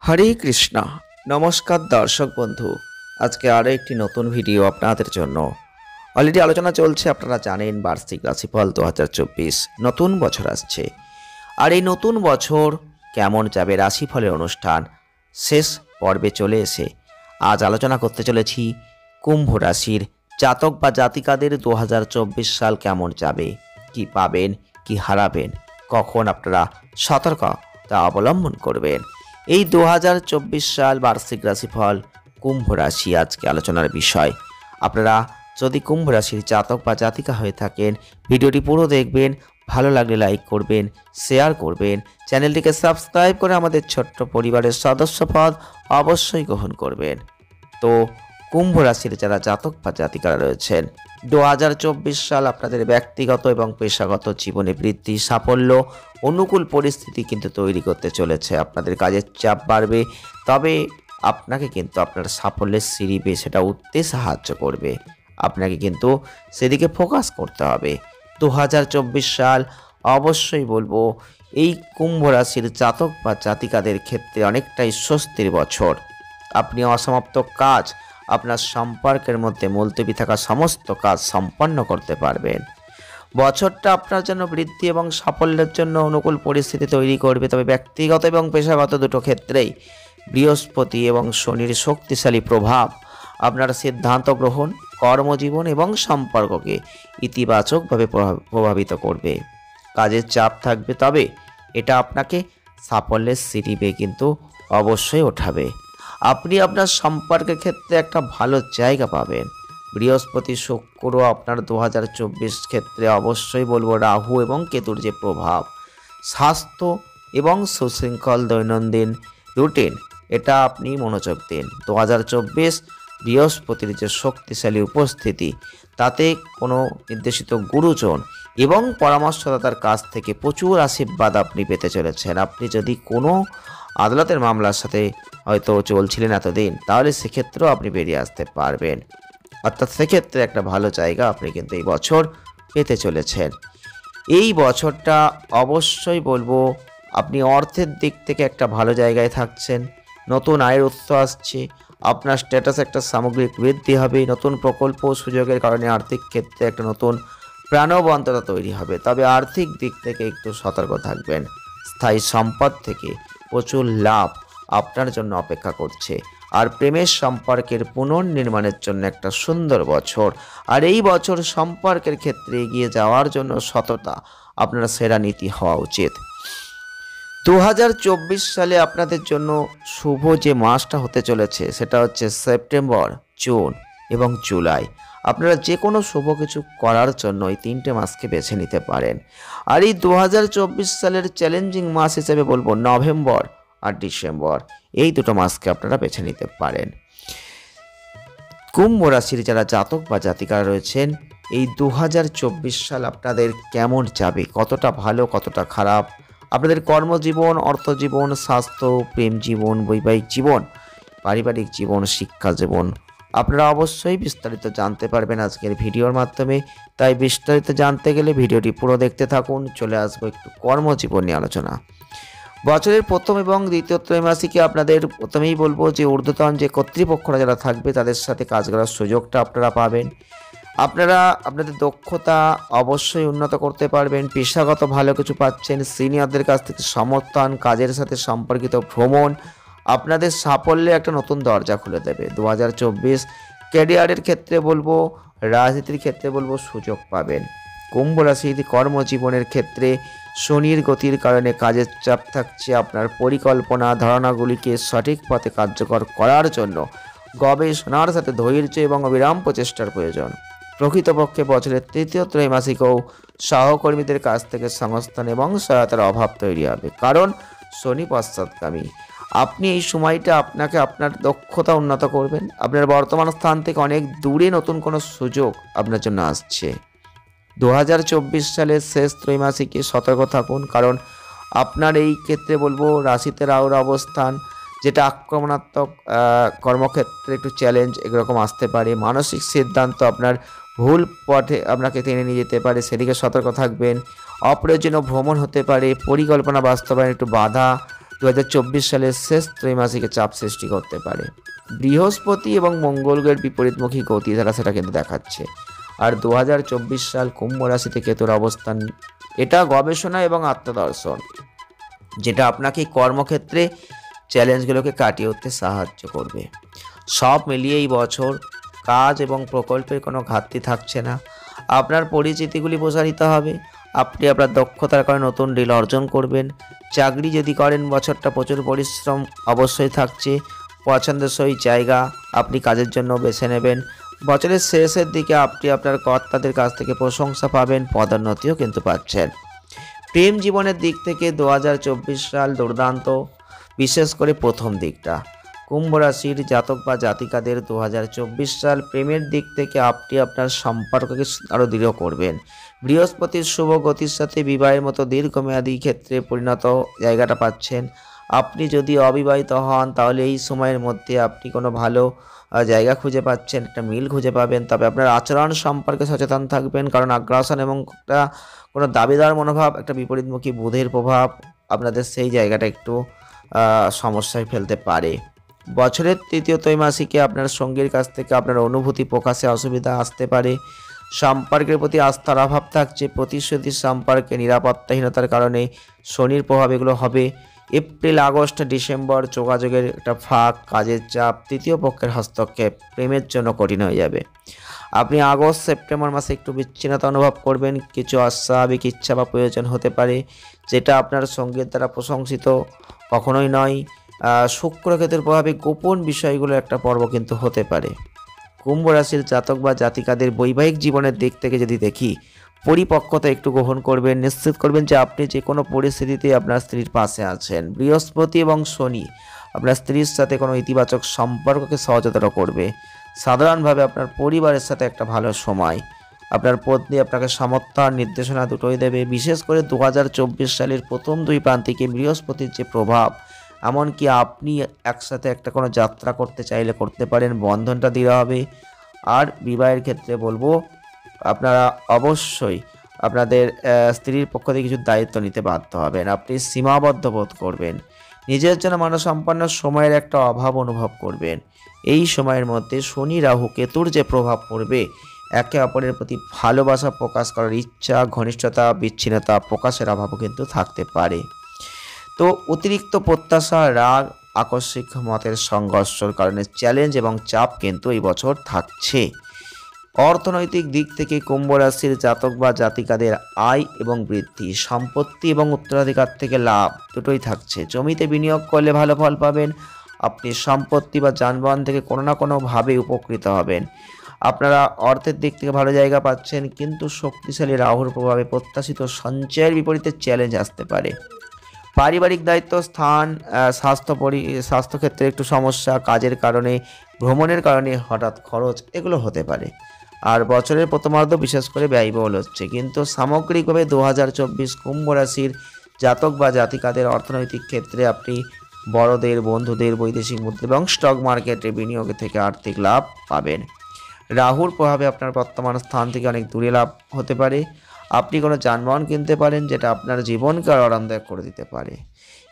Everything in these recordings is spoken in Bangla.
হরে কৃষ্ণ। নমস্কার দর্শক বন্ধু, আজকে আরও একটি নতুন ভিডিও আপনাদের জন্য। অলরেডি আলোচনা চলছে, আপনারা জানেন বার্ষিক রাশিফল 2024। নতুন বছর আসছে, আর এই নতুন বছর কেমন যাবে রাশিফলের অনুষ্ঠান শেষ পর্বে চলে এসে আজ আলোচনা করতে চলেছি কুম্ভ রাশির জাতক বা জাতিকাদের 2024 সাল কেমন যাবে, কি পাবেন কি হারাবেন, কখন আপনারা সতর্কতা অবলম্বন করবেন। এই 2024 সাল বার্ষিক রাশিফল কুম্ভ রাশি আজকে আলোচনার বিষয়। আপনারা যদি কুম্ভ রাশির জাতক বা জাতিকা হয়ে থাকেন, ভিডিওটি পুরো দেখবেন, ভালো লাগলে লাইক করবেন, শেয়ার করবেন, চ্যানেলটিকে সাবস্ক্রাইব করে আমাদের ছোট্ট পরিবারের সদস্যপদ অবশ্যই গ্রহণ করবেন। তো কুম্ভ রাশির যারা জাতক বা জাতিকারা রয়েছেন, 2024 সাল আপনাদের ব্যক্তিগত এবং পেশাগত জীবনে বৃদ্ধি, সাফল্য, অনুকূল পরিস্থিতি কিন্তু তৈরি করতে চলেছে। আপনাদের কাজের চাপ বাড়বে, তবে আপনাকে কিন্তু আপনার সাফল্যের সিঁড়ি বেয়ে সেটা উঠতে সাহায্য করবে। আপনাকে কিন্তু সেদিকে ফোকাস করতে হবে। 2024 সাল অবশ্যই বলবো এই কুম্ভ রাশির জাতক বা জাতিকাদের ক্ষেত্রে অনেকটাই স্বস্তির বছর। আপনি অসমাপ্ত কাজ, আপনার সম্পর্কের মধ্যে মুলতবি থাকা সমস্ত কাজ সম্পন্ন করতে পারবেন। বছরটা আপনার জন্য বৃদ্ধি এবং সাফল্যের জন্য অনুকূল পরিস্থিতি তৈরি করবে, তবে ব্যক্তিগত এবং পেশাগত দুটো ক্ষেত্রেই বৃহস্পতি এবং শনির শক্তিশালী প্রভাব আপনার সিদ্ধান্ত গ্রহণ, কর্মজীবন এবং সম্পর্ককে ইতিবাচকভাবে প্রভাবিত করবে। কাজের চাপ থাকবে, তবে এটা আপনাকে সাফল্যের সিঁড়ি বেয়ে কিন্তু অবশ্যই ওঠাবে। আপনি আপনার সম্পর্কের ক্ষেত্রে একটা ভালো জায়গা পাবেন। বৃহস্পতি শুক্র আপনার 2024 ক্ষেত্রে অবশ্যই বলবো রাহু এবং কেতুর যে প্রভাব, স্বাস্থ্য এবং সুশৃঙ্খল দৈনন্দিন রুটিন, এটা আপনি মনোযোগ দিন। 2024 বৃহস্পতির যে শক্তিশালী উপস্থিতি, তাতে কোনো নির্দেশিত গুরুজন এবং পরামর্শদাতার কাছ থেকে প্রচুর আশীর্বাদ আপনি পেতে চলেছেন। আপনি যদি কোনো আদালতের মামলার সাথে হয়তো চলছিলেন এতদিন, তাহলে সেক্ষেত্রেও আপনি বেরিয়ে আসতে পারবেন। অর্থাৎ সেক্ষেত্রে একটা ভালো জায়গা আপনি কিন্তু এই বছর পেতে চলেছেন। এই বছরটা অবশ্যই বলবো আপনি অর্থের দিক থেকে একটা ভালো জায়গায় থাকছেন। নতুন আয়ের উৎস আসছে, আপনার স্ট্যাটাস একটা সামগ্রিক বৃদ্ধি হবে। নতুন প্রকল্প সুযোগের কারণে আর্থিক ক্ষেত্রে একটা নতুন প্রাণবন্ততা তৈরি হবে, তবে আর্থিক দিক থেকে একটু সতর্ক থাকবেন। স্থায়ী সম্পদ থেকে প্রচুর লাভ আপনার জন্য অপেক্ষা করছে। আর প্রেমের সম্পর্কের পুনর্নির্মাণের জন্য একটা সুন্দর বছর। আর এই বছর সম্পর্কের ক্ষেত্রে এগিয়ে যাওয়ার জন্য সততা আপনার সেরা নীতি হওয়া উচিত। 2024 সালে আপনাদের জন্য শুভ যে মাসটা হতে চলেছে সেটা হচ্ছে সেপ্টেম্বর, জুন এবং জুলাই। আপনারা যে কোনো শুভ কিছু করার জন্য এই 3টে মাসকে বেছে নিতে পারেন। আর এই 2024 সালের চ্যালেঞ্জিং মাস হিসেবে বলবো নভেম্বর আর ডিসেম্বর, এই দুটো মাসকে আপনারা বেছে নিতে পারেন। কুম্ভ রাশির যারা জাতক বা জাতিকারা রয়েছেন, এই 2024 সাল আপনাদের কেমন যাবে, কতটা ভালো কতটা খারাপ, আপনাদের কর্মজীবন, অর্থজীবন, স্বাস্থ্য, প্রেম জীবন, বৈবাহিক জীবন, পারিবারিক জীবন, শিক্ষা জীবন, আপনারা অবশ্যই বিস্তারিত জানতে পারবেন আজকের ভিডিওর মাধ্যমে। তাই বিস্তারিত জানতে গেলে ভিডিওটি পুরো দেখতে থাকুন। চলে আসবো একটু কর্মজীবন নিয়ে আলোচনা। বছরের প্রথম এবং দ্বিতীয় ত্রৈমাসিকে আপনাদের প্রথমেই বলবো যে ঊর্ধ্বতন যে কর্তৃপক্ষরা যারা থাকবে তাদের সাথে কাজ করার সুযোগটা আপনারা পাবেন। আপনারা আপনাদের দক্ষতা অবশ্যই উন্নত করতে পারবেন। পেশাগত ভালো কিছু পাচ্ছেন, সিনিয়রদের কাছ থেকে সমর্থন, কাজের সাথে সম্পর্কিত ভ্রমণ আপনাদের সাফল্যে একটা নতুন দরজা খুলে দেবে। 2024 ক্যারিয়ারের ক্ষেত্রে বলবো, রাজনীতির ক্ষেত্রে বলবো সুযোগ পাবেন। কুম্ভ রাশির কর্মজীবনের ক্ষেত্রে শনির গতির কারণে কাজের চাপ থাকছে। আপনার পরিকল্পনা ধারণাগুলিকে সঠিক পথে কার্যকর করার জন্য গবেষণার সাথে ধৈর্য এবং অবিরাম প্রচেষ্টার প্রয়োজন। প্রকৃতপক্ষে বছরের তৃতীয় ত্রৈমাসিকেও সহকর্মীদের কাছ থেকে সংস্থান এবং সহায়তার অভাব তৈরি হবে, কারণ শনি পশ্চাৎগামী। আপনি এই সময়টা আপনাকে আপনার দক্ষতা উন্নত করবেন। আপনার বর্তমান স্থান থেকে অনেক দূরে নতুন কোনো সুযোগ আপনার জন্য আসছে। 2024 সালের শেষ ত্রৈমাসিকে সতর্ক থাকুন, কারণ আপনার এই ক্ষেত্রে বলবো রাশিতে রাহুর অবস্থান, যেটা আক্রমণাত্মক কর্মক্ষেত্রে একটু চ্যালেঞ্জ এরকম আসতে পারে। মানসিক সিদ্ধান্ত আপনার ভুল পথে আপনাকে টেনে নিয়ে যেতে পারে, সেদিকে সতর্ক থাকবেন। অপ্রয়োজনীয় ভ্রমণ হতে পারে, পরিকল্পনা বাস্তবায়নে একটু বাধা 2024 সালের শেষ ত্রৈমাসিকে চাপ সৃষ্টি করতে পারে। বৃহস্পতি এবং মঙ্গল গ্রহের বিপরীতমুখী গতি দ্বারা সেটা কিন্তু দেখাচ্ছে। আর 2024 সাল কুম্ভ রাশিতে কেতুর অবস্থান, এটা গবেষণা এবং আত্মদর্শন, যেটা আপনাকে কর্মক্ষেত্রে চ্যালেঞ্জগুলোকে কাটিয়ে উঠতে সাহায্য করবে। সব মিলিয়ে এই বছর কাজ এবং প্রকল্পের কোনো ঘাটতি থাকছে না। আপনার পরিচিতিগুলি প্রসারিত হবে, আপনি আপনার দক্ষতার কারণে নতুন ডিল অর্জন করবেন। চাকরি যদি করেন, বছরটা প্রচুর পরিশ্রম অবশ্যই থাকছে। পছন্দসই জায়গা আপনি কাজের জন্য বেছে নেবেন। বছরের শেষের দিকে আপনি আপনার কর্তাদের কাছ থেকে প্রশংসা পাবেন, পদোন্নতিও কিন্তু পাচ্ছেন। প্রেম জীবনের দিক থেকে 2024 সাল দুর্দান্ত, বিশেষ করে প্রথম দিকটা। কুম্ভ রাশির জাতক বা জাতিকাদের 2024 সাল প্রেমের দিক থেকে আপনি আপনার সম্পর্ককে আরও দৃঢ় করবেন। বৃহস্পতির শুভ গতির সাথে বিবাহের মতো দীর্ঘমেয়াদী ক্ষেত্রে পরিণত জায়গাটা পাচ্ছেন। আপনি যদি অবিবাহিত হন, তাহলে এই সময়ের মধ্যে আপনি কোনো ভালো জায়গা খুঁজে পাচ্ছেন, একটা মিল খুঁজে পাবেন। তবে আপনার আচরণ সম্পর্কে সচেতন থাকবেন, কারণ আগ্রাসন এবং কোনো দাবিদার মনোভাব, একটা বিপরীতমুখী বুধের প্রভাব আপনাদের সেই জায়গাটা একটু সমস্যায় ফেলতে পারে। বছরের তৃতীয় ত্রৈমাসিকে আপনার সঙ্গীর কাছ থেকে আপনার অনুভূতি প্রকাশে অসুবিধা আসতে পারে। সম্পর্কের প্রতি আস্থার অভাব থাকছে। প্রতিশ্রুতির সম্পর্কে নিরাপত্তাহীনতার কারণে শনির প্রভাব এগুলো হবে। এপ্রিল, আগস্ট, ডিসেম্বর যোগাযোগের একটা ফাঁক, কাজের চাপ, তৃতীয় পক্ষের হস্তক্ষেপ প্রেমের জন্য কঠিন হয়ে যাবে। আপনি আগস্ট সেপ্টেম্বর মাসে একটু বিচ্ছিন্নতা অনুভব করবেন। কিছু অস্বাভাবিক ইচ্ছা বা প্রয়োজন হতে পারে, যেটা আপনার সঙ্গীর দ্বারা প্রশংসিত কখনোই নয়। শুক্র কেতুর প্রভাবে গোপন বিষয়গুলো একটা পর্ব কিন্তু হতে পারে। কুম্ভ রাশির জাতক বা জাতিকাদের বৈবাহিক জীবনের দিক থেকে যদি দেখি, পরিপক্কতা একটু গ্রহণ করবেন। নিশ্চিত করবেন যে আপনি যে কোনো পরিস্থিতিতে আপনার স্ত্রীর পাশে আছেন। বৃহস্পতি এবং শনি আপনার স্ত্রীর সাথে কোনো ইতিবাচক সম্পর্ককে সহজতর করবে। সাধারণভাবে আপনার পরিবারের সাথে একটা ভালো সময়। আপনার পত্নী আপনাকে সমর্থন, নির্দেশনা দুটোই দেবে। বিশেষ করে 2024 সালের প্রথম দুই প্রান্তিকে বৃহস্পতির যে প্রভাব, এমনকি আপনি একসাথে একটা কোনো যাত্রা করতে চাইলে করতে পারেন, বন্ধনটা দৃঢ় হবে। আর বিবাহের ক্ষেত্রে বলবো, আপনারা অবশ্যই আপনাদের স্ত্রীর পক্ষ থেকে কিছু দায়িত্ব নিতে বাধ্য হবেন। আপনি সীমাবদ্ধ বোধ করবেন, নিজের জন্য মানসম্পন্ন সময়ের একটা অভাব অনুভব করবেন। এই সময়ের মধ্যে শনি, রাহু, কেতুর যে প্রভাব পড়বে, একে অপরের প্রতি ভালোবাসা প্রকাশ করার ইচ্ছা, ঘনিষ্ঠতা, বিচ্ছিন্নতা প্রকাশের অভাবও কিন্তু থাকতে পারে। তো অতিরিক্ত প্রত্যাশা, রাগ, আকস্মিক মতের সংঘর্ষের কারণে চ্যালেঞ্জ এবং চাপ কিন্তু এই বছর থাকছে। অর্থনৈতিক দিক থেকে কুম্ভ রাশির জাতক বা জাতিকাদের আয় এবং বৃদ্ধি, সম্পত্তি এবং উত্তরাধিকার থেকে লাভ দুটোই থাকছে। জমিতে বিনিয়োগ করলে ভালো ফল পাবেন। আপনি সম্পত্তি বা যানবাহন থেকে কোনো না কোনোভাবে উপকৃত হবেন। আপনারা অর্থের দিক থেকে ভালো জায়গা পাচ্ছেন, কিন্তু শক্তিশালী রাহুর প্রভাবে প্রত্যাশিত সঞ্চয়ের বিপরীতে চ্যালেঞ্জ আসতে পারে। পারিবারিক দায়িত্ব, স্থান, স্বাস্থ্যক্ষেত্রে একটু সমস্যা, কাজের কারণে, ভ্রমণের কারণে হঠাৎ খরচ এগুলো হতে পারে। আর বছরের প্রথমার্ধ বিশেষ করে ব্যয়বহুল হচ্ছে। কিন্তু সামগ্রিকভাবে 2024 কুম্ভ রাশির জাতক বা জাতিকাদের অর্থনৈতিক ক্ষেত্রে আপনি বড়দের, বন্ধুদের, বৈদেশিক মুদ্রা এবং স্টক মার্কেটে বিনিয়োগ থেকে আর্থিক লাভ পাবেন। রাহুর প্রভাবে আপনার বর্তমান স্থান থেকে অনেক দূরে লাভ হতে পারে। আপনি কোনো যানবাহন কিনতে পারেন, যেটা আপনার জীবনকে আরও আরামদায়ক করে দিতে পারে।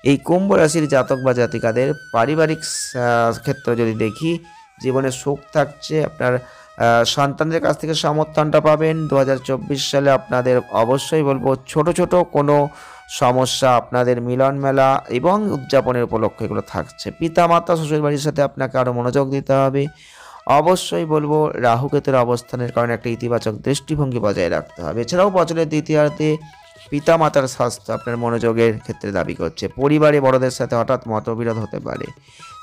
এই কুম্ভ রাশির জাতক বা জাতিকাদের পারিবারিক ক্ষেত্রে যদি দেখি, জীবনে সুখ থাকছে। আপনার সন্তানদের কাছ থেকে সমর্থনটা পাবেন। 2024 সালে আপনাদের অবশ্যই বলবো, ছোট ছোট কোনো সমস্যা আপনাদের মিলন মেলা এবং উদযাপনের উপলক্ষে এগুলো থাকছে। পিতামাতা, শ্বশুর বাড়ির সাথে আপনাকে আরও মনোযোগ দিতে হবে। অবশ্যই বলবো, রাহু কেতুর অবস্থানের কারণে একটা ইতিবাচক দৃষ্টিভঙ্গি বজায় রাখতে হবে। এছাড়াও বছরের দ্বিতীয়ার্ধে পিতামাতার স্বাস্থ্য আপনার মনোযোগের ক্ষেত্রে দাবি করছে। পরিবারে বড়দের সাথে হঠাৎ মতবিরোধ হতে পারে,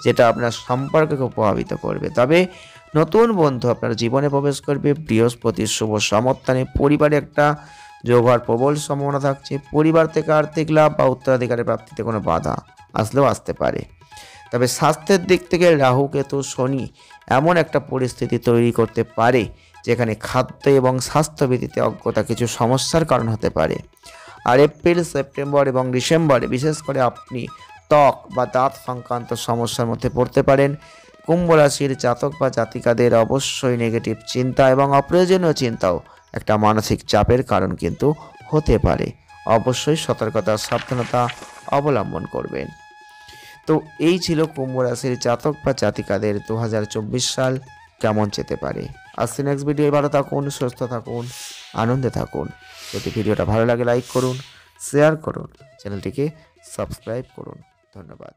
যেটা আপনার সম্পর্ককে প্রভাবিত করবে। তবে নতুন বন্ধু আপনার জীবনে প্রবেশ করবে। বৃহস্পতির শুভ সমর্থনে পরিবারে একটা যোগ হওয়ার প্রবল সম্ভাবনা থাকছে। পরিবার থেকে আর্থিক লাভ বা উত্তরাধিকারের প্রাপ্তিতে কোনো বাধা আসলেও আসতে পারে। তবে স্বাস্থ্যের দিক থেকে রাহু, কেতু, শনি এমন একটা পরিস্থিতি তৈরি করতে পারে, যেখানে খাদ্য এবং স্বাস্থ্যবিধিতে অজ্ঞতা কিছু সমস্যার কারণ হতে পারে। আর এপ্রিল, সেপ্টেম্বর এবং ডিসেম্বরে বিশেষ করে আপনি ত্বক বা দাঁত সংক্রান্ত সমস্যার মধ্যে পড়তে পারেন। কুম্ভ রাশির জাতক বা জাতিকাদের অবশ্যই নেগেটিভ চিন্তা এবং অপ্রয়োজনীয় চিন্তাও একটা মানসিক চাপের কারণ কিন্তু হতে পারে। অবশ্যই সতর্কতা, সাবধানতা অবলম্বন করবেন। তো এই ছিল কুম্ভ রাশির জাতক বা জাতিকাদের 2024 সাল কেমন যেতে পারে। আসছে নেক্সট ভিডিও। ভালো থাকুন, সুস্থ থাকুন, আনন্দে থাকুন। যদি ভিডিওটা ভালো লাগে লাইক করুন, শেয়ার করুন, চ্যানেলটিকে সাবস্ক্রাইব করুন। ধন্যবাদ।